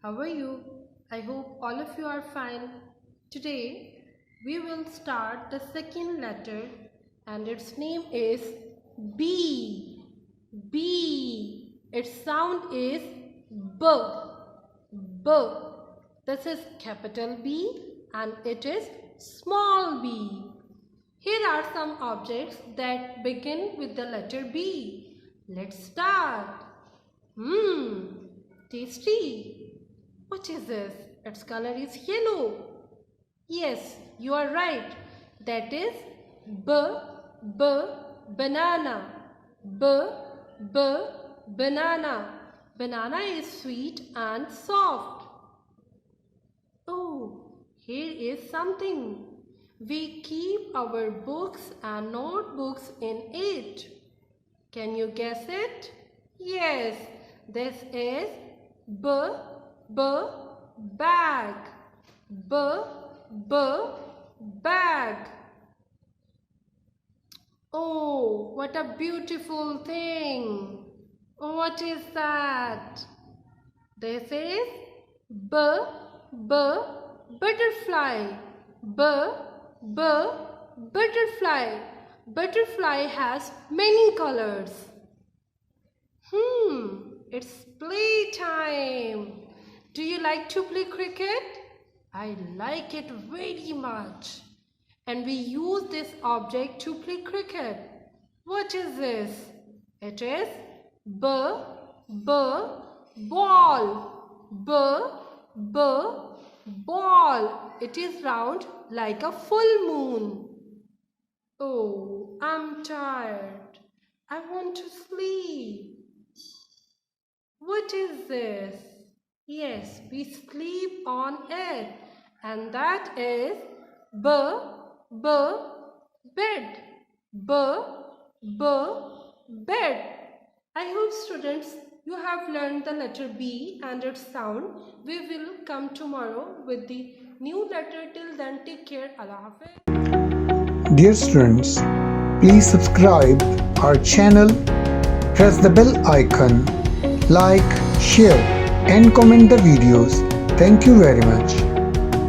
How are you? I hope all of you are fine. Today we will start the second letter and its name is B. B. Its sound is B. B. This is capital B and it is small b. Here are some objects that begin with the letter B. Let's start. Tasty. What is this? Its color is yellow. Yes, you are right. That is banana. Banana. Banana is sweet and soft. Oh, here is something. We keep our books and notebooks in it. Can you guess it? Yes, this is bag. Bag. Oh, what a beautiful thing. What is that? This is butterfly. Butterfly. Butterfly has many colors. It's playtime. Do you like to play cricket? I like it very much. And we use this object to play cricket. What is this? It is ball. Ball. It is round like a full moon. Oh, I'm tired. I want to sleep. What is this? Yes, we sleep on it. And that is bed. Bed. I hope students, you have learned the letter B and its sound. We will come tomorrow with the new letter. Till then, take care. Allah Hafiz. Dear students, please subscribe our channel, press the bell icon, like, share and comment the videos. Thank you very much.